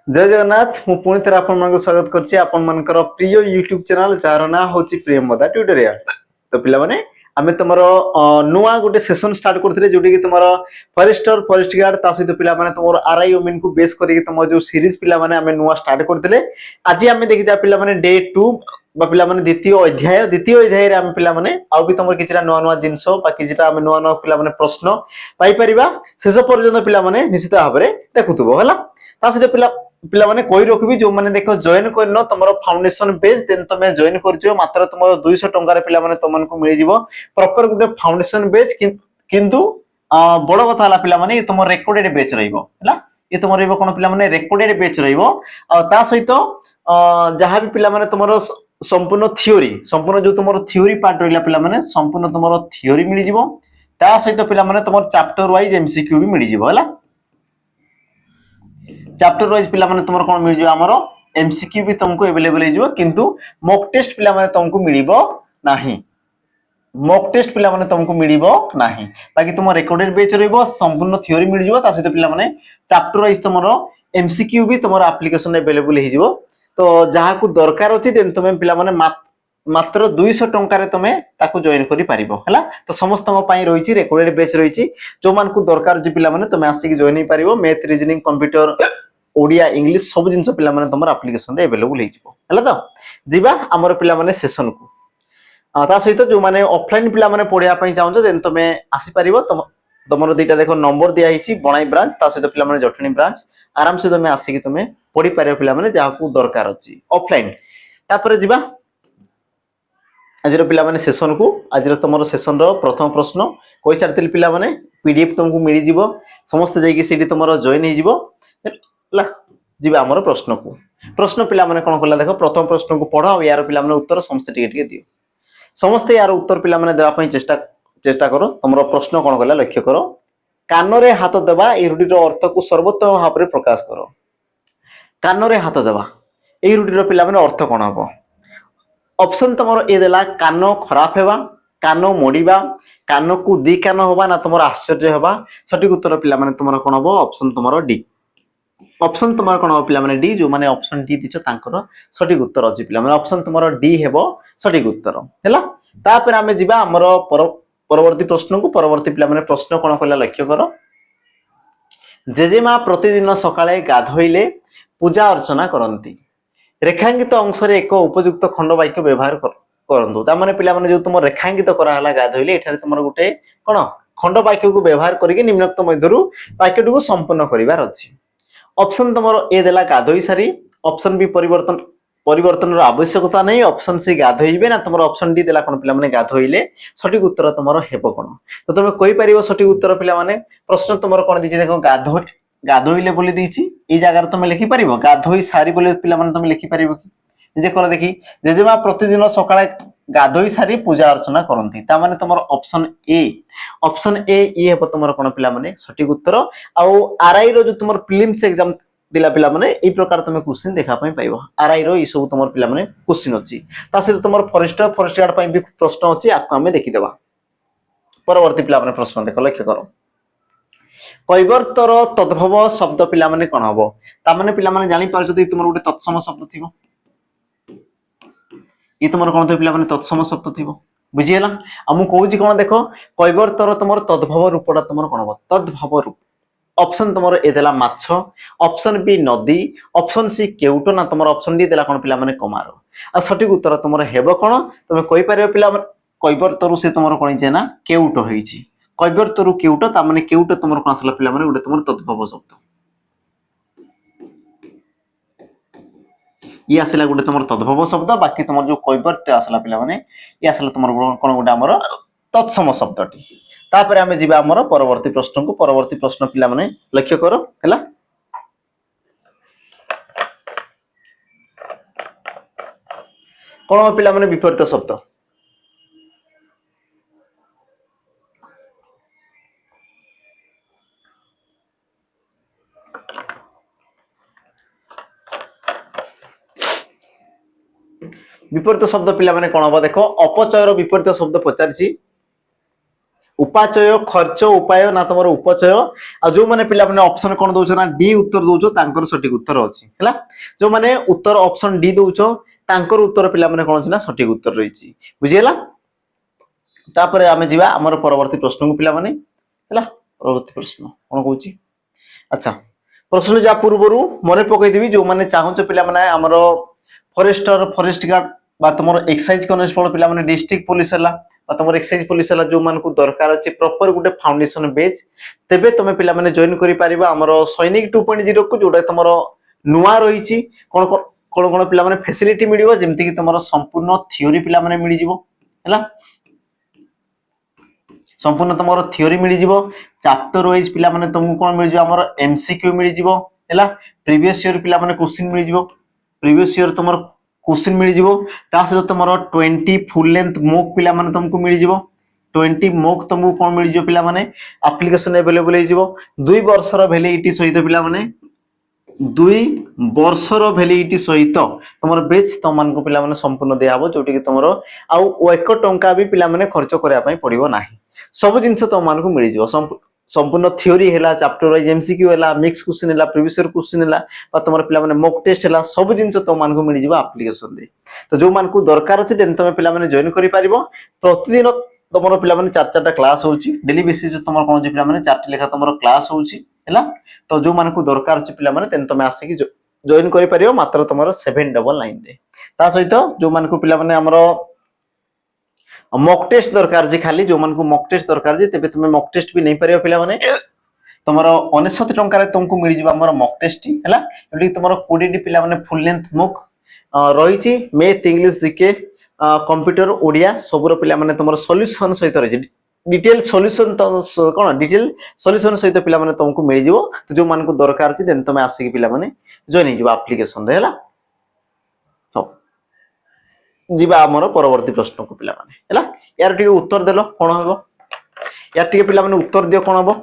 जय जगन्नाथ मु पुणी थे आपण स्वागत करछि आपण मानकर प्रिय यूट्यूब चैनल जार ना होछि प्रेमदा ट्यूटोरियल। तो पिला माने आमे तमरो नुआ गोटे सेशन स्टार्ट करथिले जोटी कि तमरो फॉरेस्टर फॉरेस्ट गार्ड ता सहित पिला माने तमरो आरआई ओमेन को बेस करी तमरो जो सीरीज पिला माने आमे नुआ स्टार्ट करथिले। आज आमे देखिता पिला माने डे 2 बा पिला माने द्वितीय अध्याय रे आमे पिला माने आउ भी तमरो किछरा नुआ नुआ जिंसो बा किछरा आमे नुआ नुआ पिला माने प्रश्न पाई परिबा शेष पर्यंत पिला माने निश्चित भाबरे देखुतबो हला। ता सहित पिला पिला माने कोई रखबी जो माने देखो जॉइन करनो तमरो फाउंडेशन बेस देन तमे जॉइन करजो मात्र तमरो 200 टंका रे पिला माने तमन को मिल जिवो प्रॉपर गुटे फाउंडेशन बेस किंतु बड़ कथा हला पिला माने तुम रेकॉर्डेड बेच रहिबो हला। ये तुम रहिबो कोन पिला माने रेकॉर्डेड बेच रहिबो ता सहित जहां भी पिला माने तमरो संपूर्ण जो तुमरो थ्योरी पार्ट रहिला पिला माने संपूर्ण तमरो थ्योरी मिल जिवो ता सहित पिला माने तमरो चैप्टर वाइज एमसीक्यू भी मिल जिवो हला। चैप्टर वाइज पिला माने तुमरो कोन मिल जिवो हमरो एमसीक्यू भी तुमको अवेलेबल हो जिवो किंतु मॉक टेस्ट पिला माने तुमको मिलिबो नाही। मॉक टेस्ट पिला माने तुमको मिलिबो नाही बाकी तुम रेकॉर्डेड बेच रहइबो संपूर्ण थ्योरी मिल जिवो ता सहित पिला माने चैप्टर वाइज तुमरो एमसीक्यू भी तुमरो एप्लीकेशन अवेलेबल हो जिवो। तो जहा को दरकार अछि देन तुम पिला माने मात्र 200 टंका रे तुमे ताको जॉइन करि पारिबो हला। तो समस्त पई रहिछि रेकॉर्डेड बेच रहिछि जो मान को दरकार जे पिला माने तुमे आसी कि जॉइन ही पारिबो math reasoning computer Odia English सब जिंस पिला माने तुमर एप्लीकेशन रे अवेलेबल हो जिवो हला। तो जिबा हमर पिला माने सेशन को ता सहित जो माने ऑफलाइन पिला माने पढिया पई चाहौ देन तुमे आसी पारिबो तुमरो दुईटा देखो नंबर दिया हिची बणाई ब्रांच ता सहित पिला माने जटनी ब्रांच आराम से तुमे आसी कि तुमे पढि पारिबो पिला माने जाहा को दरकार अछि ऑफलाइन। तापर जिबा आजिर पिला माने सेशन को आजिर तुमरो सेशन रो प्रथम प्रश्न कोइ सारतिल पिला माने पीडीएफ तुमको मिली जिवो समस्त जाई सेठी तुमरो जॉइन ही जिवो हला। जिबा हमर प्रश्न को प्रश्न पिला माने कोन कला देखो प्रथम प्रश्न को पढो यार पिला माने उत्तर समस्त टिके दियो समस्त यार उत्तर पिला माने देबा पई चेष्टा करो। तुमरो प्रश्न कोन कला लक्ष्य करो कान रे हाथ देबा ए रूढी रो अर्थ को सर्वोत्तम भाव रे प्रकाश करो। कान रे हाथ देबा ए रूढी रो पिला माने अर्थ कोन हबो ऑप्शन तुमरो ए देला कान खराब हेबा कान मोड़ीबा कान को दी कान होबा ना तुमरो आश्चर्य हेबा सठिक उत्तर पिला माने तुमरो कोन हबो ऑप्शन तुमरो डी। ऑप्शन तुमरो कोन हबो पिला माने डी जो माने ऑप्शन डी दिछो तांकर सठिक उत्तर अछि पिला माने ऑप्शन तुमरो डी हेबो सठिक उत्तर हैला। तापर हमें जिबा हमरो परवर्ती प्रश्न को परवर्ती पिला माने प्रश्न कोन कला लक्ष्य करो जेजेमा प्रतिदिन सकाळे गाधोइले पूजा अर्चना करंती रेखांकित अंश रे एक उपयुक्त खंड वाक्य व्यवहार करंतु ता माने पिला माने जो तुम रेखांकित करा हला गाधोइले एठारे तुमरो गुटे कोन खंड वाक्य को व्यवहार करिके निम्नलिखित मध्यरु वाक्यटु को संपूर्ण करिवार अछि। ऑप्शन तुमरो ए देला गाधोई सारी ऑप्शन बी परिवर्तन रो आवश्यकता नहीं ऑप्शन सी गाधोइबे ना तुमरो ऑप्शन डी देला कोन पिला माने गाधोइले सठिक उत्तर तुमरो हेबो कोन। तो तुमे कोइ परिबो सठिक उत्तर पिला माने प्रश्न तुमरो कोन दिछि देखो गाधोइले बोली दिछि ए जगह तुमे लिखि परिबो गाधोई सारी बोली पिला माने तुमे लिखि परिबो कि जे कर देखि जेजेमा प्रतिदिन सकाळे गाधोई सारी पूजा अर्चना करंती ता माने तुमरो ऑप्शन ए ये हेबो तुमरो कोन पिला माने सठिक उत्तर। आउ आरआई रो जो तुमरो प्रीलिम्स एग्जाम दिला पिला माने ए प्रकार तुमे क्वेश्चन देखा पई पाइबो आरआई रो ई सब तुमरो पिला माने क्वेश्चन अछि ता से तुमरो फॉरेस्ट गार्ड पई भी प्रश्न अछि आको हमें देखि देबा। परवर्ती पिला माने प्रश्न देखो लक्ष्य करो कैवर्तर तद्भव शब्द पिला माने कोन हबो ता माने पिला माने जानि पारछो ती तुमरो गुटे तत्सम शब्द थिबो ये तुमरो कोन पिला माने तत्सम शब्द थिबो बुझियला। हमु कहूची कोन देखो कैवर्तर तुमरो तद्भव रूपडा तुमरो कोन हबो तद्भव रूप ऑप्शन तुमरो ए देला माछ ऑप्शन बी नदी ऑप्शन सी केउटो ना तुमरो ऑप्शन डी देला कोन पिला माने कमारो आ सठिक उत्तर तुमरो हेबो कोन तुमे कहि पारिबो पिला कैवर्तरु से तुमरो कोन जे ना केउटो होईची कैवर्तरु केउटो ता माने केउटो तुमरो कोन असला पिला माने उडे तुमरो तद्भव शब्द ये आसला गुटे तुमरो तद्भव शब्द बाकी तुमरो जो कैवर्त आसला पिला माने ये आसला तुमरो कोन गुटे हमरो तत्सम शब्दटी। तापर हमें जिबा हमरो परवर्ती प्रश्न को परवर्ती प्रश्न पिला माने लक्ष्य करो हैला। कोन पिला माने विपरीत शब्द विपरीत शब्द पिला माने कोन हबो देखो अपचय रो विपरीत शब्द पचारछि उपाचय खर्च उपाय ना तुम उपचय आ जो मैंने पिला माने ऑप्शन कोन दउछ ना डी उत्तर दउछ तांकर सठिक उत्तर अछि हैला जो माने उत्तर ऑप्शन डी दउछ तांकर उत्तर पिला माने कोन अछि ना सठिक उत्तर रहिछि बुझियला तापर आमे जिबा हमर परवर्ती प्रश्न को पिला माने हैला परवर्ती प्रश्न कोन कहूछि अच्छा प्रश्न जा पूर्वरु मने पकई देबी जो माने चाहन्छ पिला माने हमर फॉरेस्टर फॉरेस्ट गार्ड बा तुम एक्साइज कनेस्टेबल पिला माने डिस्ट्रिक्ट पुलिस हला बा तुम एक्साइज पुलिस हला जो मान को दरकार अछि प्रॉपर गुटे फाउंडेशन बेच तेबे तुम पिला माने जॉइन करि पारिबा हमर सैनिक 2.0 को जोडा तुमरो नुवा रहिछि कोन कोन कोन पिला माने फैसिलिटी मिलिबो जेमति कि तुमरो संपूर्ण थ्योरी पिला माने मिलि जिवो हला संपूर्ण तुमरो थ्योरी मिलि जिवो चैप्टर वाइज पिला माने तुमको कोन मिलि जिवो हमर एमसीक्यू मिलि जिवो हला प्रीवियस ईयर पिला माने क्वेश्चन मिलि जिवो प्रीवियस ईयर तुमरो क्वेश्चन मिलि जिवो ता सहित तुमरो 20 फुल लेंथ मॉक पिला माने तुमको मिलि जिवो 20 मॉक तुमको कोन मिलि जिवो पिला माने एप्लीकेशन अवेलेबल हे जिवो 2 वर्षर वैलिडिटी सहित पिला माने 2 वर्षर वैलिडिटी सहित तुमर बेच तमन को पिला माने संपूर्ण दिया हबो जोटी कि तुमरो आ 1 टंका भी पिला माने खर्च करिया पई पड़िबो नाही सब जिंस तमन को मिलि जिवो संपूर्ण थ्योरी हैला चैप्टर वाइज एमसीक्यू हैला मिक्स क्वेश्चन हैला प्रीवियस ईयर क्वेश्चन हैला बा तुमर पिला माने मॉक टेस्ट हैला सब जिंस तमन को मिलि जिवो एप्लीकेशन दे तो जो मान को दरकार अछि देन तुम पिला माने जॉइन करि पारिबो प्रतिदिन तुमरो पिला माने 4 क्लास होउची डेली बेसिस तुमर कोन जे पिला माने 4 लेखा तुमरो क्लास होउची हैला तो जो मान को दरकार अछि पिला माने तेन तुम आसे कि जॉइन करि पारिबो मात्र तुमरो 799 रे ता सहित जो मान को पिला माने हमरो मॉक टेस्ट दरकार जे खाली जो मान को मॉक टेस्ट दरकार जे तेबे तुम मॉक टेस्ट भी नहीं पारिबो पिला माने तुमरो 69 टंका रे तुमको मिलि जिबा हमरो मॉक टेस्ट हैला जोटी तुमरो 20 टी पिला माने फुल लेंथ मॉक रही math English GK computer Odia सबरो पिला माने तुमरो सॉल्यूशन सहित रही डिटेल सॉल्यूशन तो कोन डिटेल सॉल्यूशन सहित पिला माने तुमको मिल जिवो तो जो मान को दरकार अछि देन तुम आसी कि पिला माने जॉइन जिवो एप्लीकेशन रे हैला तो जिबा हमरो परवर्ती प्रश्न को पिला माने हैला यार टिके उत्तर देलो कोन होबो यार टिके पिला माने उत्तर दियो कोन होबो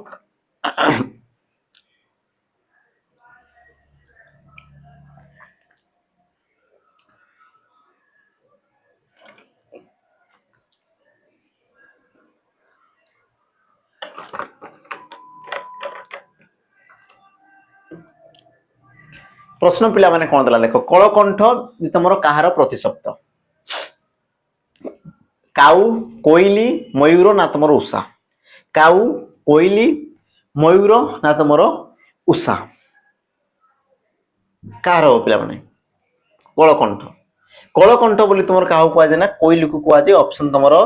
प्रश्न पिला माने कोन दला देखो कलकंठ तुमरो काहार प्रतिशब्द काऊ कोइली मयूर ना तुमरो उषा काऊ कोइली मयूर ना तुमरो उषा काहार हो पिला माने कलकंठ कलकंठ बोली तुमरो काहू कुआ जे ना कोइली को कुआ जे ऑप्शन तुमरो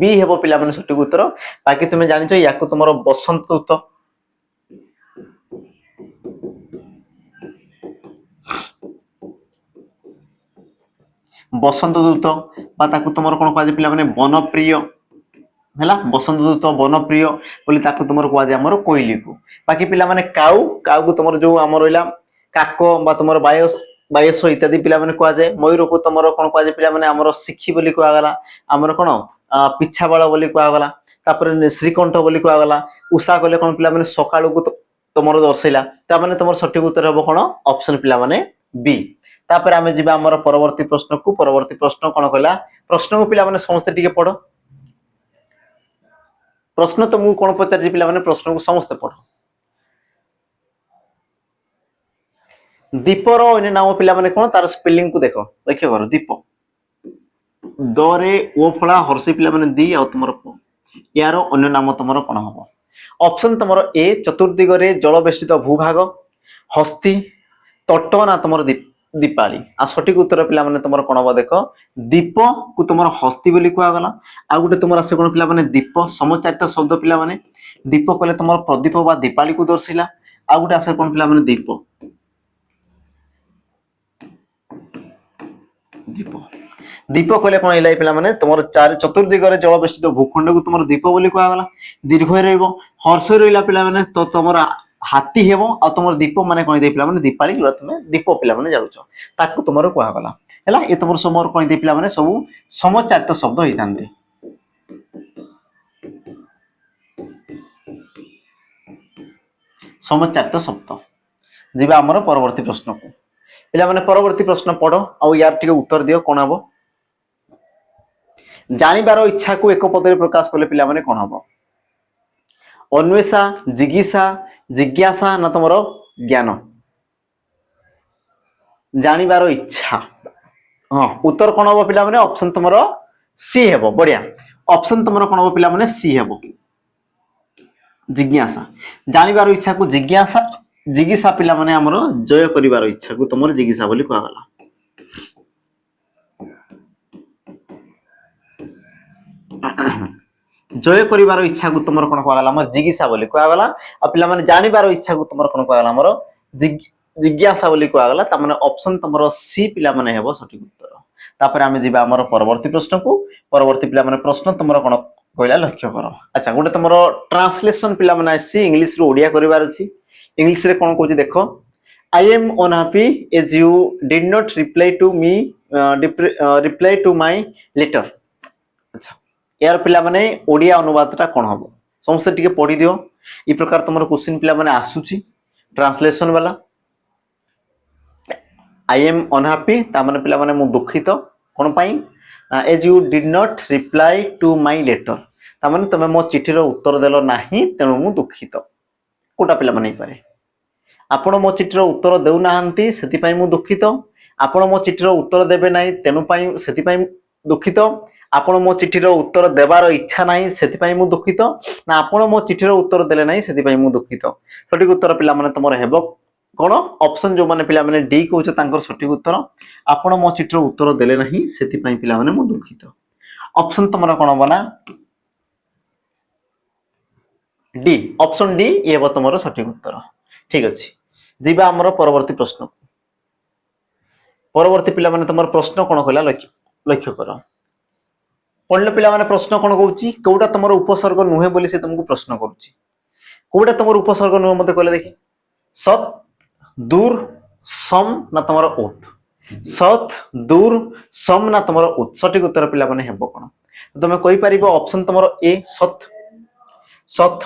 बी हेबो पिला माने सठिक उत्तर बाकी तुमे जानिछो याको तुमरो बसंत दूत बसंत दूत बा ताकू तुमरो कोन कुआ जे पिला माने वनप्रिय हैला बसंत दूत वनप्रिय बोली ताकू तुमरो कुआ जे हमरो कोइली को बाकी पिला माने काऊ काऊ को तुमरो जो हमरो इला काको बा तुमरो बायस इत्यादि पिला माने कुआ जे मयूर को तुमरो कोन कुआ जे पिला माने हमरो सिखी बोली कुआ गला हमरो कोन पिछा बळ बोली कुआ गला तापर श्रीकंठ बोली कुआ गला उषा कोले कोन पिला माने सकाळू को तुमरो दर्शैला ता माने तुमरो सठिक उत्तर हबो कोन ऑप्शन पिला माने बी तापर आमे जिबा हमरो परवर्ती प्रश्न कोन कहला प्रश्न को पिला माने समस्त टिके पढो प्रश्न तो मु कोन पचार जे पिला माने प्रश्न को समस्त पढो दीपर अन्य नाम पिला माने कोन तार स्पेलिंग को देखो लक्ष्य करो दीप दरे ओ फळा हर्षी पिला माने दी आ तुमरो यार अन्य नाम तुमरो कोन हबो ऑप्शन तुमरो ए चतुर्दिग रे जल बेष्टित भूभाग हस्ती तट ना तुमरो दीपाली आ सठिक उत्तर पिला माने तुमरो कोन हबो देखो दीप को तुमरो हस्ती बोली कुआ गला आ गुटे तुमरो से कोन पिला माने दीप समचारित शब्द पिला माने दीप कहले तुमरो प्रदीप बा दीपाली को दर्शिला आ गुटे आसे कोन पिला माने दीप दीप दीप कहले कोन इलाई पिला माने तुमरो चार चतुर्दिग रे जल बेष्टित भूखंड को तुमरो दीप बोली कुआ गला दीर्घ रहइबो हर्ष रहिला पिला माने तो तुमरो हाथी हेबो आ तुमरो दीप माने कोन दे पिला माने दीपाली जोरा तुमे दीप पिला माने जानुचो ताकू तुमरो कुआ गला हैला ए तुमरो समोर कोन दे पिला माने सब समचारित शब्द होई थांदे समचारित शब्द जिबा हमरो परवर्ती प्रश्न को पिला माने परवर्ती प्रश्न पढो आ यार टिके उत्तर दियो कोन हबो ଜାଣିବାର ଇଚ୍ଛାକୁ ଏକ ପଦରେ ପ୍ରକାଶ କଲେ ପିଲାମାନେ କ'ଣ ହବ? ଅନ୍ୱେଷା, ଜିଜ୍ଞାସା, ଜିଜ୍ଞାସା ନା ତମର ଜ୍ଞାନ? ଜାଣିବାର ଇଚ୍ଛା। ହଁ, ଉତ୍ତର କ'ଣ ହବ ପିଲାମାନେ? ଅପସନ ତମର ସି ହେବ। ବଢିଆ, ଅପସନ ତମର କ'ଣ ହବ ପିଲାମାନେ? ସି ହେବ, ଜିଜ୍ଞାସା। ଜାଣିବାର ଇଚ୍ଛାକୁ ଜିଜ୍ଞାସା, ଜିଜ୍ଞାସା ପିଲାମାନେ ଆମର ଜୟ କରିବାର ଇଚ୍ଛାକୁ ତମର ଜିଜ୍ଞାସା ବୋଲି କୁହାଗଲା। ଜୟ କରିବାର ଇଚ୍ଛାକୁ ତମର କ'ଣ କୁହାଗଲା? ଆମର ଜିଜ୍ଞାସା ବୋଲି କୁହାଗଲା। ଆଉ ପିଲାମାନେ ଜାଣିବାର ଇଚ୍ଛାକୁ ତମର କ'ଣ କୁହାଗଲା? ଆମର ଜିଜ୍ଞାସା ବୋଲି କୁହାଗଲା। ତାମାନେ ଅପସନ ତମର ସି ପିଲାମାନେ ହେବ ସଠିକ ଉତ୍ତର। ତାପରେ ଆମେ ଯିବା ଆମର ପରବର୍ତ୍ତୀ ପ୍ରଶ୍ନକୁ। ପରବର୍ତ୍ତୀ ପିଲାମାନେ ପ୍ରଶ୍ନ ତମର କ'ଣ କହିଲା ଲକ୍ଷ୍ୟ କର। ଆଚ୍ଛା, ଗୋଟେ ତମର ଟ୍ରାନ୍ସଲେସନ ପିଲାମାନେ ଆସିଛି, ଇଂଲିଶ ରୁ ଓଡ଼ିଆ କରିବାର ଅଛି। ଇଂଲିଶ ରେ କ'ଣ କହୁଛି ଦେଖ। I am unhappy as you did not reply to my letter। अच्छा, यार पिलाମାନେ ओडिया अनुवादटा कोन हबो? समस्त टिके पढि दियो। ई प्रकार तमरो क्वेश्चन पिलाମାନେ आसुची ट्रांसलेशन वाला। I am unhappy ता माने पिलाମାନେ मु दुखित कोन पई? as you did not reply to my letter ता माने तमे मो चिठी रो उत्तर देलो नाही तेनु मु दुखित। कोटा पिलाମାନେ ही पारे आपण मो चिठी रो उत्तर देउ नाहंती सेति पई मु दुखित। आपण मो चिठी रो उत्तर देबे नाही तेनु पई सेति पई दुखित। आपण मो चिठीर उत्तर देवार इच्छा नाही सेति पई मु दुखित। ना आपण मो चिठीर उत्तर देले नाही सेति पई मु दुखित। सठिक उत्तर पिला माने तमरो हेबो कोन? ऑप्शन जो माने पिला माने डी कहउछ तांकर सठिक उत्तर। आपण मो चिठीर उत्तर देले नाही सेति पई पिला माने मु दुखित। ऑप्शन तमरो कोन बना? डी, ऑप्शन डी ये हेबो तमरो सठिक उत्तर। ठीक अछि, जिबा हमर परवर्ती प्रश्न। परवर्ती पिला माने तमरो प्रश्न कोन कहला लक्ष्य करो। पढ़ले पिला माने प्रश्न कोन कहउची? कोउटा तमरो उपसर्ग नुहे बोली से तुमको प्रश्न करूची। कोउटा तमरो उपसर्ग नुहे मते कहले देखि। सत, दूर, सम ना तमरो उत? सत, दूर, सम ना तमरो उत? सठिक उत्तर पिला माने हेबो कोन? तुमे कहि परिबो ऑप्शन तमरो ए सत। सत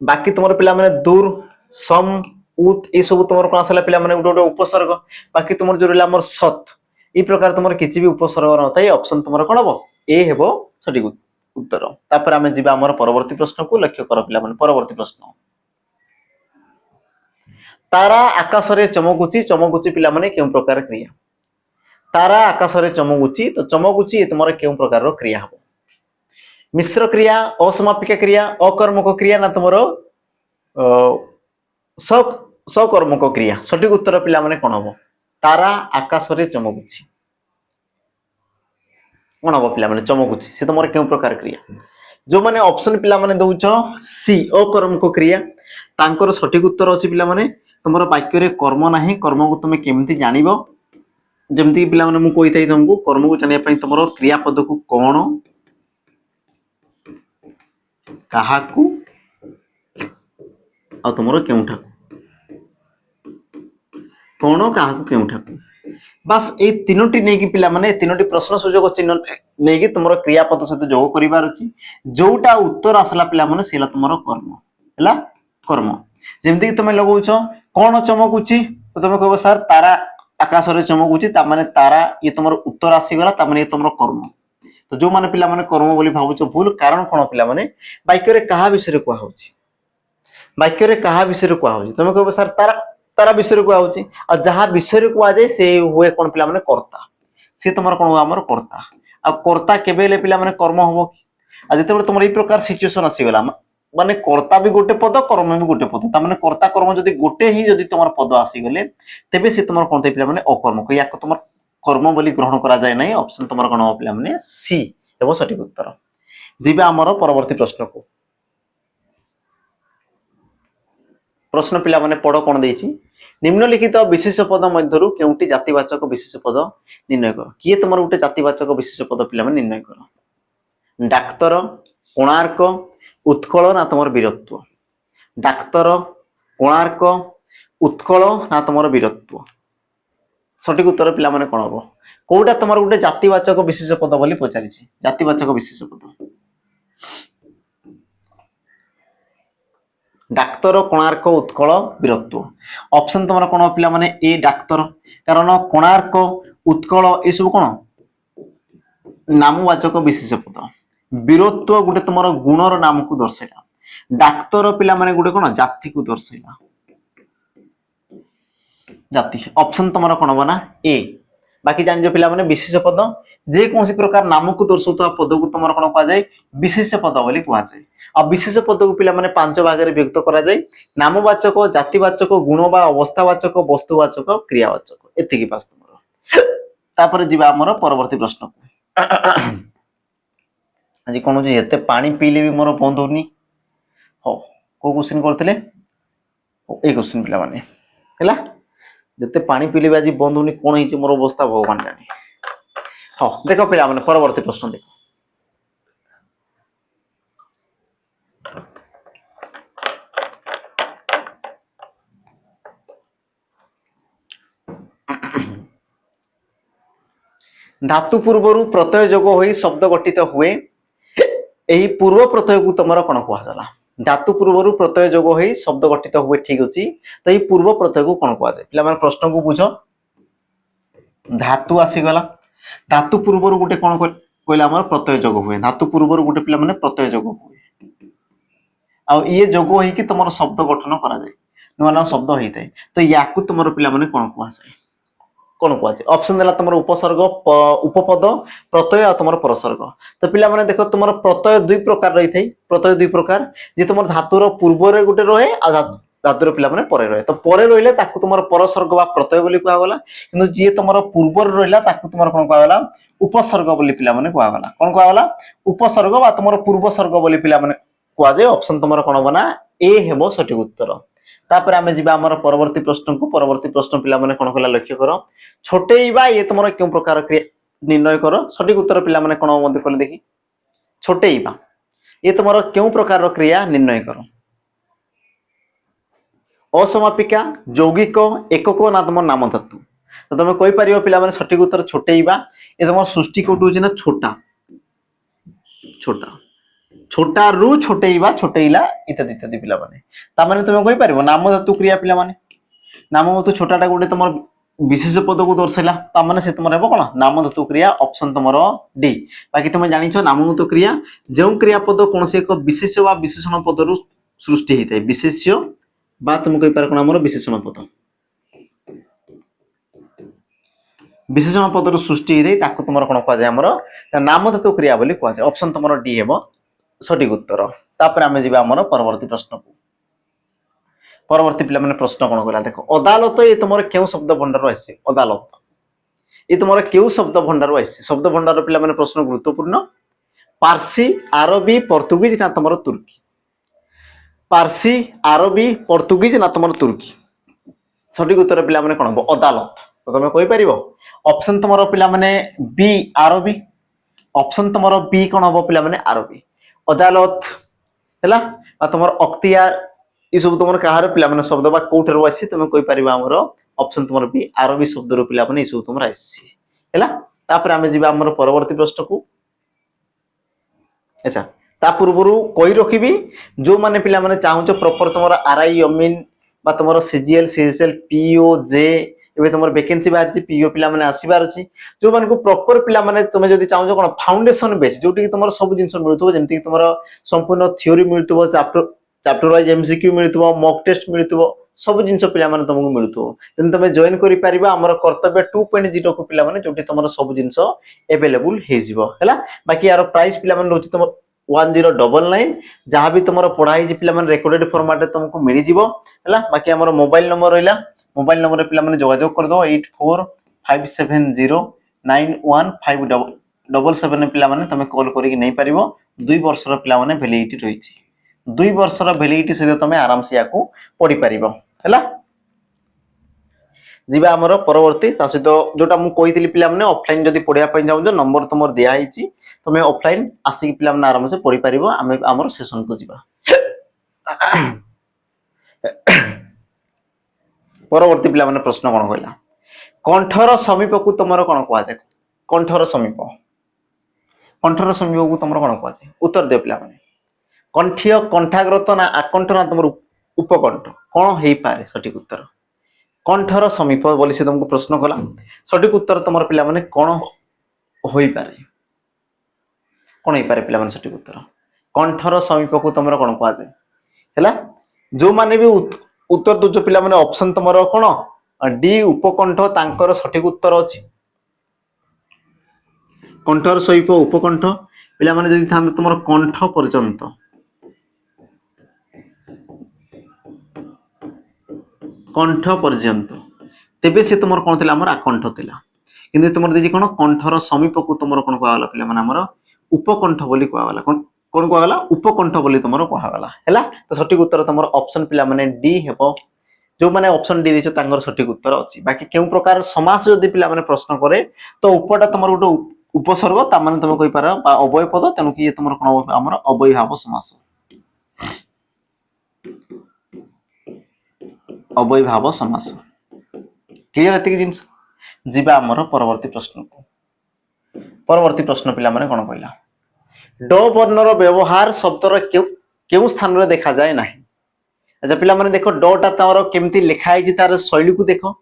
बाकी तमरो पिला माने दूर, सम, उत ए सब तमरो कोन आसला पिला माने उडो उपसर्ग। बाकी तमरो जो रहला हमर सत ई प्रकार तमरो किछि भी उपसर्ग न थाई ऑप्शन तमरो कोन हबो? ए हेबो सठिक उत्तर। तापर आमे जिबा हमर परवर्ती प्रश्न को लक्ष्य कर पिला माने। परवर्ती प्रश्न, तारा आकाश रे चमकुची। चमकुची पिला माने केउ प्रकार क्रिया? तारा आकाश रे चमकुची तो चमकुची तमरो केउ प्रकार रो क्रिया हबो? मिश्र क्रिया, असमापिका क्रिया, अकर्मक क्रिया ना तमरो सकर्मक क्रिया? सठिक उत्तर पिला माने कोन हबो? तारा आकाश रे चमकुची कोन हबो पिला माने? चमकुची से तमरो केउ प्रकार क्रिया? जो माने ऑप्शन पिला माने दउछ सी अकर्मक क्रिया तांकर सठिक उत्तर अछि पिला माने तमरो वाक्य रे कर्म नाही। कर्म को तुमे केमति जानिबो? जेमति पिला माने मु कहितै तुमको कर्म को जानिया पई तमरो क्रियापद को कोन, काहाकू आ तमरो केउठा कोन, काहाकू केउठा बस ए तीनोटी नेकी पिला माने तीनोटी प्रश्न सुजोग चिन्ह नेकी तुमरो क्रियापद सहित जोग करिवार अछि। जोटा उत्तर आसला पिला माने सेला तुमरो कर्म हला कर्म। जेमति कि तुमे लगौछ कोन चमकुची तो तुमे कहबो सर तारा आकाश रे चमकुची ता माने तारा ये तुमरो उत्तर आसी गला ता माने ये तुमरो कर्म। तो जो माने पिला माने कर्म बोली भाबुछ भूल। कारण कोन पिला माने वाक्य रे कहा विषय रे कोहा होची? वाक्य रे कहा विषय रे कोहा होची? तुमे कहबो सर तारा तारा विषय रे कोहा होची। आ जहा विषय रे कोहा जाय से होए कोन पिला माने कर्ता। से तुमरो कोन हमर कर्ता। आ कर्ता केबेले पिला माने कर्म होबो कि? आ जते तुमरो ई प्रकार सिचुएशन आसी गला माने कर्ता भी गोटे पद, कर्म भी गोटे पद। ता माने कर्ता कर्म जदी गोटे ही जदी तुमरो पद आसी गले तेबे से तुमरो कोन पिला माने अकर्म को याक तुमरो कर्म बोली ग्रहण करा जाय नै। ऑप्शन तुमरो कोन पिला माने सी हेबो सठिक उत्तर। दिबा हमरो परवर्ती प्रश्न को। प्रश्न पिला माने पढो कोन देछि? निम्नलिखित विशेष पद मध्यरु केउटी जातिवाचक विशेष पद निर्णय करो। किए तुमरो उटे जातिवाचक विशेष पद पिला माने निर्णय करो? डाक्तर, कोणार्क, उत्कल ना तुमरो वीरत्व? डाक्तर, कोणार्क, उत्कल ना तुमरो वीरत्व? सठिक उत्तर पिला माने कोन हबो? कोउटा तुमरो उटे जातिवाचक विशेष पद बोली पचारि छि? जातिवाचक विशेष पद डाक्तर, कोणार्क, उत्कल, वीरत्व। ऑप्शन तुमरो कोन पिला माने ए डाक्तर। कारण कोणार्क, उत्कल ए सब कोन नामवाचक विशेष पद वीरत्व गोटे तुम गुणर नाम को दर्शाइला डाक्तर पिला माने गोटे कोन जाति को दर्शाइला जाति ऑप्शन तुम कोन बना ए बाकी जान जो पिला माने विशेष पद जे कौन प्रकार नाम को दर्शाउता पद को तुम कोन कहा जाए विशेष पद बोली कहा जाए आ विशेष पद को पिला माने पांच भाग में विभक्त करा जाए नामवाचक जातिवाचक गुण बा अवस्थावाचक वस्तुवाचक क्रियावाचक एतिकी पास तुमरो तापर जिबा हमर परवर्ती प्रश्न को आज कौन एते पानी पीले भी मोर बंद होनी हो को क्वेश्चन करथिले ए क्वेश्चन पिला माने हैला जते पानी पीले भी आज बंद होनी कोन हिची मोर अवस्था भगवान जाने हो देखो पिला माने परवर्ती प्रश्न देखो धातु पूर्वरु प्रत्यय जोग होई शब्द गठित हुए एही पूर्व प्रत्यय को तुमरा कोन कहवा जाला धातु पूर्वरु प्रत्यय जोग होई शब्द गठित हुए ठीक अछि तो एही पूर्व प्रत्यय को कोन कहवा जाय पिला माने प्रश्न को बुझो धातु आसी गला धातु पूर्वरु गुटे कोन कहला हमर प्रत्यय जोग हुए धातु पूर्वरु गुटे पिला माने प्रत्यय जोग हुए आ ये जोग होई कि तुमर शब्द गठन करा जाय नुवा शब्द होइतै तो याकु तुमर पिला माने कोन कहवा जाय कौन कह ऑप्शन देला तुम उपसर्ग उपपद प्रत्यय और तुम परसर्ग तो पिला माने देखो तुम प्रत्यय दुई प्रकार रही थे प्रत्यय दुई प्रकार जे तुम धातुर पूर्व रे गुटे रहे आ धातुर पिला माने परे रहे तो परे रहिले ताकू तुम परसर्ग बा प्रत्यय बोली कहा गला किंतु जे तुम पूर्व रे रहिला ताकू तुम कोन कहा गला उपसर्ग बोली पिला माने कहा गला कोन कहा गला उपसर्ग बा तुम पूर्व सर्ग बोली पिला माने कहा जाय ऑप्शन तुम कोन बना ए हेबो सठिक उत्तर तापर आमे जिबा हमर परवर्ती प्रश्न पिला माने कोन कला लक्ष्य करो छोटेइबा ये तुमर क्यों प्रकार क्रिया निर्णय करो सठिक उत्तर पिला माने कोन मते कहले देखि छोटेइबा ये तुमर क्यों प्रकार क्रिया निर्णय करो असमापिका यौगिक एकक ना तुम नाम धातु तो तुम कहि परियो पिला माने सठिक उत्तर छोटेइबा ये तुमर सृष्टि कोट होची ना छोटा छोटा छोटा रु छोटेइबा छोटेइला इत्यादि इत्यादि पिला माने ता माने तुम कहि परिबो नाम धातु क्रिया पिला माने नाम धातु छोटाटा गोटे तुमर विशेष पद को दर्शाइला ता माने से तुमर हेबो कोन नाम धातु क्रिया ऑप्शन तुमर डी बाकी तुम जानिछो नाम धातु क्रिया जेउ क्रिया पद कोनसे एक विशेष वा विशेषण पद रु सृष्टि हितै विशेष्य बा तुम कहि पार कोन हमर विशेषण पद विशेषण पद रु सृष्टि हितै ताको तुमर कोन कहा जाय हमर नाम धातु क्रिया बोली कहा जाय ऑप्शन तुमर डी हेबो सठिक उत्तर तापर आमे जिबा हमर परवर्ती प्रश्न को परवर्ती पिला माने प्रश्न कोन कहला देखो अदालत ये तुमर केउ शब्द भंडार आसी अदालत ये तुमर केउ शब्द भंडार आसी शब्द भंडार पिला माने प्रश्न गुरुत्वपूर्ण पारसी अरबी पोर्तुगीज ना तुमर तुर्की पारसी अरबी पोर्तुगीज ना तुमर तुर्की सठिक उत्तर पिला माने कोन अदालत तो तुम कहि परिबो ऑप्शन तुमर पिला माने बी अरबी ऑप्शन तुमर बी कोन हो पिला माने अरबी अदालत हैला आ तुमर अख्तियार ई सब तुमर कहार पिला माने शब्द बा कोठर आसी तुम कहि परिबा हमर ऑप्शन तुमर बी अरबी शब्द रो पिला माने ई सब तुमर आसी हैला तापर आमे जिबा हमर परवर्ती प्रश्न को अच्छा ता पूर्वरु कोइ रखिबी जो माने पिला माने चाहूचो प्रॉपर तुमर आरआई अमीन बा तुमर सीजीएल सीएसएल पीओ जे एबे तुमर वैकेंसी बाहर छि पीओ पिला माने आसीबार छि जो माने को प्रॉपर पिला माने तुमे जदी चाहूचो कोन फाउंडेशन बेस जोटी कि तुमर सब जिंस मिलुतो जेंति कि तुमर संपूर्ण थ्योरी मिलुतो चैप्टर वाइज एमसीक्यू मिलुतो मॉक टेस्ट मिलुतो सब जिंस पिला माने तुमको मिलुतो देन तुमे जॉइन करि परिबा हमर कर्तव्य 2.0 को पिला माने जोटी तुमर सब जिंस अवेलेबल हे जिवो हैला बाकी यार प्राइस पिला माने रोची तुम 1099 जहां भी तुमर पढ़ाई जे पिला माने रेकॉर्डेड फॉर्मेट तुमको मिली जिवो हैला बाकी हमर मोबाइल नंबर रहिला मोबाइल नंबर पिला माने जोगाजोग कर दो 8457091577 पिला माने तमे कॉल करी नै परिबो 2 वर्षर पिला माने वैलिडिटी रहिछि 2 वर्षर वैलिडिटी सहित तमे आराम से याकू पढ़ी परिबो हैला जिबा हमर परवर्ती ता सहित जोटा मु कहितली पिला माने ऑफलाइन जदी पढिया पय जाउ जो नंबर तुमर दिया हिछि तमे ऑफलाइन आसी पिला माने आराम से पढ़ी परिबो आमे हमर सेशन को जिबा परवर्ती पिला माने प्रश्न कोन कहला कंठर समीप को तुमर कोन कहवा जाय कंठर समीप को तुमर कोन कहवा जाय उत्तर दे पिला माने कंठीय कंठाग्रत ना आकंठ ना तुमर उपकंठ कोन हेई पारे सठिक उत्तर कंठर समीप बोली से तुमको प्रश्न कला सठिक उत्तर तुमर पिला माने कोन होई पारे कौन हो पारे पिला माने सठिक उत्तर कंठर समीप को तुमर कौन कह जाए हैला जो माने भी उत्तर दउछ पिला माने ऑप्शन तुमर कौन डी उपकंठ तांकर सठिक उत्तर अछि कंठर समीप उपकंठ पिला माने जदि थांते तुमर कंठ पर्यंत कंठ पर्यंत तेबे से तुमर कौन थिला हमर आकंठ थिला किंतु तुमर देखि कोन कंठर समीप को तुमर कोन कहला पिला माने हमर उपकंठ बोली कहला कोन कोन कहला उपकंठ बोली तुमर कहला हैला तो सठिक उत्तर तुमर ऑप्शन पिला माने डी हेबो जो माने ऑप्शन डी दिछो तांगर सठिक उत्तर अछि बाकी केउ प्रकार समास जदि पिला माने प्रश्न करे तो उपटा तुमर गोटे उपसर्ग ता माने तुम कहि पारो अव्यय पद तनु कि तुमर कोन हमर अव्यय भाव समास अव्यय भाव समास क्लियर एति जिंस जीवा हमर परवर्ती प्रश्न को परवर्ती प्रश्न पिला माने कोन कहला ड वर्णर व्यवहार शब्दर केउ स्थान रे देखा जाए नाही अच्छा पिला माने देखो ड टा तमरो केमती लिखा है तार शैली को देखो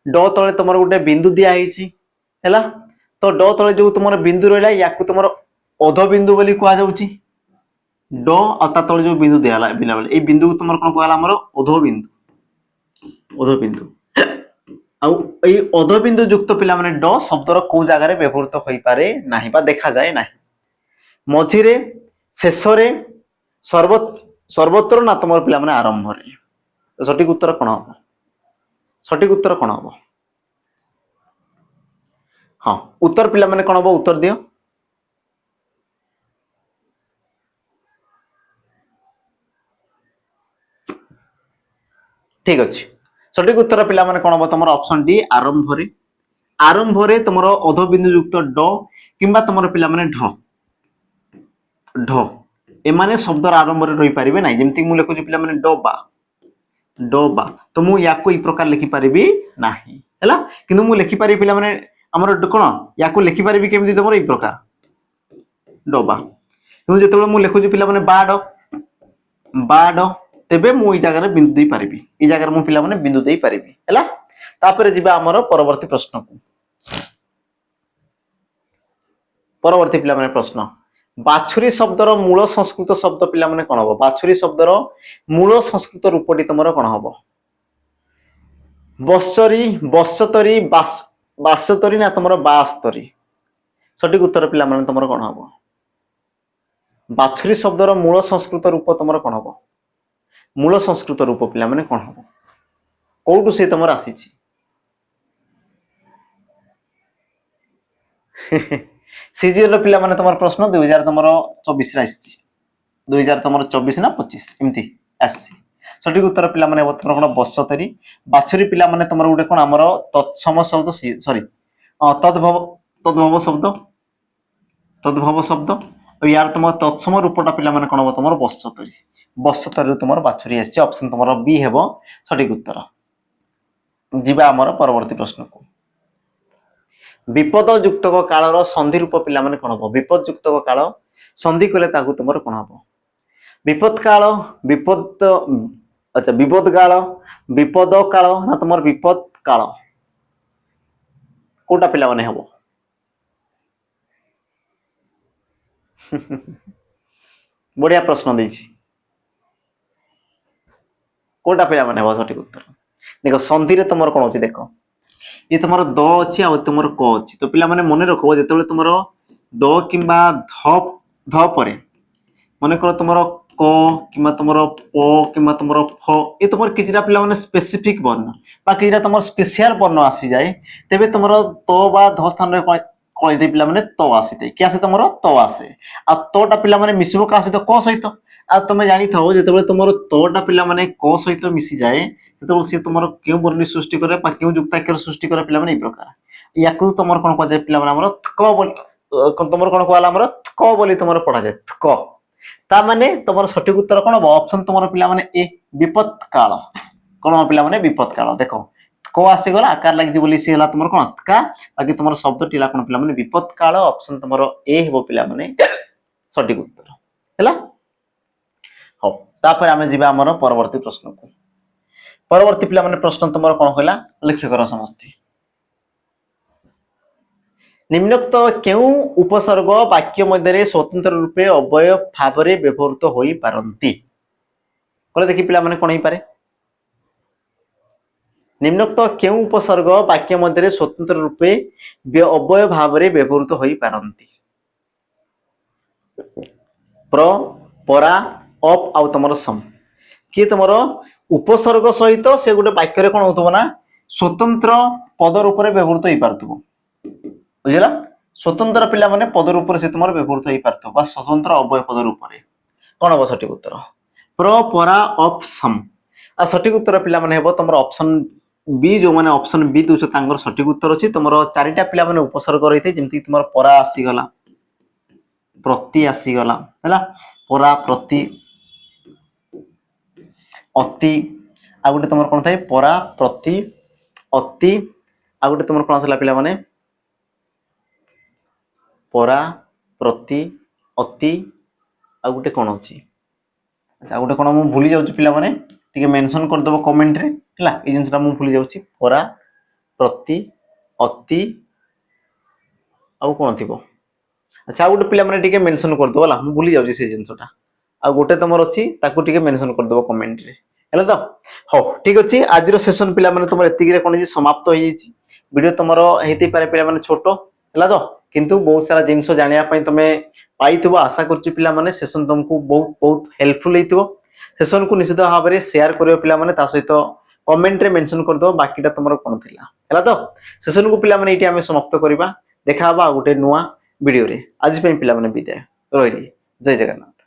ड तळे तमरो गोटे बिंदु दिया है हैला तो ड तळे जो तुमर बिंदु रहला याकु तुमर अध बिंदु बोली कहा जाउची ड अता तळे जो बिंदु दियाला बिना बोले ए बिंदु को तुमर कोन कहला हमर अध बिंदु आउ ए अध बिंदु युक्त पिला माने ड शब्दर को जगह रे व्यवहृत होई पारे नाही बा देखा जाए नाही मझिरे शेषरे सर्वत्र ना तुम पिला माने आरंभ रे तो सठिक उत्तर कोन हो सठिक उत्तर कोन हो हाँ उत्तर पिला माने कोन हो उत्तर दियो ठीक अछि सठिक उत्तर पिला माने कोन हो तुम ऑप्शन डी आरंभ रे तुम अध बिंदु युक्त ड किंबा तुम पिला माने ढ एमाने शब्द आरंभ रे रही पारिबे नाही जेमति मु लेखु पिला माने डबा तो मु याको ई प्रकार लिखि पारिबी नाही हैला किंतु मु लिखि पारि पिला माने हमर कोन याको लिखि पारिबी केमति तमर ई प्रकार डबा किंतु जेतेबे मु लेखु पिला माने बाड तेबे मु ई जगह रे बिंदु देई पारिबी ई जगह रे मु पिला माने बिंदु देई पारिबी हैला तापर जिबा हमर परवर्ती प्रश्न को परवर्ती पिला माने प्रश्न बाछुरी शब्दर मूल संस्कृत शब्द पिला माने कोन हो बाछुरी शब्दर मूल संस्कृत रूपटी तुमर कोन हो बस्चतरी बासतरी ना तुमर बास्तरी सठिक उत्तर पिला माने तुमर कोन हो बाछुरी शब्दर मूल संस्कृत रूप तुमर कोन हो मूल संस्कृत रूप पिला माने कोन हो कोउटु से तुमर आसी छी सीजीएल पिला माने तुमर प्रश्न 2000 तुमर 24 रे आसी 2000 तुमर 24 ना 25 एमती आसी सठिक उत्तर पिला माने तुमर कोन बस्चतरी बाछुरी पिला माने तुमर गोटे कोन हमर तत्सम शब्द सॉरी तद्भव शब्द और यार तुम तत्सम रूपटा पिला माने कोन हो तुमर बस्चतरी तुमर बाछुरी आसी ऑप्शन तुमर बी हेबो सठिक उत्तर जीवा हमर परवर्ती प्रश्न को विपद युक्तक कालर संधि रूप पिला माने कोन हो विपद युक्तक काल संधि कले ताकू तुमर कोन हो विपद काल अच्छा विपद काल ना तुमर विपद काल कोटा पिला माने हबो बढ़िया प्रश्न देछि कोटा पिला माने हबो सठिक उत्तर देखो संधि रे तुमर कोन होची देखो ये तुमर द अछि आ तुमर क अछि तो पिला माने मने रखो जेतेबेले तुमर द किंबा ध परे मने करो तुमर क किंबा तुमर प किंबा तुमर फ ये तुमर किजिरा पिला माने स्पेसिफिक वर्ण बा किजिरा तुमर स्पेशल वर्ण आसी जाए तेबे तुमर त बा ध स्थान रे कहि दे पिला माने त आसीते कि आसे तुमर त आसे आ तटा पिला माने मिसिबो का सहित क सहित आ तुम जानि थाओ जेतेबेले तुमर तटा पिला माने क सहित मिसी जाए तेतबेले से तुमर केउ वर्ण सृष्टि करे बा केउ युक्ताक्षर सृष्टि करे पिला माने ई प्रकार याकु तुमर कोन कह जाय पिला माने हमर क बोल तुमर कोन कहला हमर क बोली तुमर पढ़ा जाय क ता माने तुमर सठिक उत्तर कोन हो ऑप्शन तुमर पिला माने ए विपद काल कोन पिला माने विपद काल देखो को आसी गला आकार लागि बोली से हला तुमर कोन का बाकी तुमर शब्द टिला कोन पिला माने विपद काल ऑप्शन तुमर ए हेबो पिला माने सठिक उत्तर हला हो तापर आमे जिबा हमर परवर्ती प्रश्न को परवर्ती पिला माने प्रश्न तुमर कोन कहला लक्ष्य करो समस्ते निम्नोक्त केउ उपसर्ग वाक्य मध्य स्वतंत्र रूपे अवयव भाव व्यवहृत हो पारती कले देखि पिला माने कोन पारे निम्नोक्त केउ उपसर्ग वाक्य मध्य स्वतंत्र रूपे अवयव भाव व्यवहृत हो पारती प्र परा अप आउ तुम सम किए तुम उपसर्ग सहित से गोटे वाक्य कौन हो ना स्वतंत्र पद रूप में व्यवहृत हो पार्थुव बुझला स्वतंत्र पिला माने पद रूप से तुम व्यवहृत हो पार्थुव स्वतंत्र अवयव पद रूप में कौन हम सठिक उत्तर प्र परा अप सम आ सठिक उत्तर पिला माने हेबो तुम ऑप्शन बी जो माने ऑप्शन बी दूसो तांगर सठिक उत्तर अछि तुम चारिटा पिला माने उपसर्ग रहिते जेमति तुम परा आसी गला प्रति आसी गला हैला परा प्रति अति आ गोटे तुम कौन थाए परा प्रति अति आ गोटे तुम कौन आसला पिला माने परा प्रति अति आ गोटे कौन अछि अच्छा गोटे कौन मु भूली जाउची पिला माने टिके मेंशन कर दबो कमेंट रे हैला ए जिंसटा मु भूली जाउची परा प्रति अति आ कौन थिबो अच्छा गोटे पिला माने टिके मेंशन कर दबो ला मु भूली जाउची से जिंसटा आ गोटे तुमर अछि ताकू टिके मेंशन कर दबो कमेंट रे हेला तो हो ठीक अछि आज रो सेशन पिला माने तुमर एतिकी रे कोन जी समाप्त हो जाईची वीडियो तुमर हेति पारे पिला माने छोटो हेला तो किंतु बहुत सारा जिंस जानिया पई तमे पाइथबो आशा करची पिला माने सेशन तुमको बहुत बहुत हेल्पफुल हेतिबो सेशन को निश्चित भाव में शेयर करियो पिला माने ता सहित कमेंट रे मेंशन कर दो बाकीटा तुमर कोन थिला हेला तो सेशन को पिला माने इटी हमें समाप्त करबा देखा हबा गोटे नुवा वीडियो रे आज पई पिला माने विदाय रोइली जय जगन्नाथ।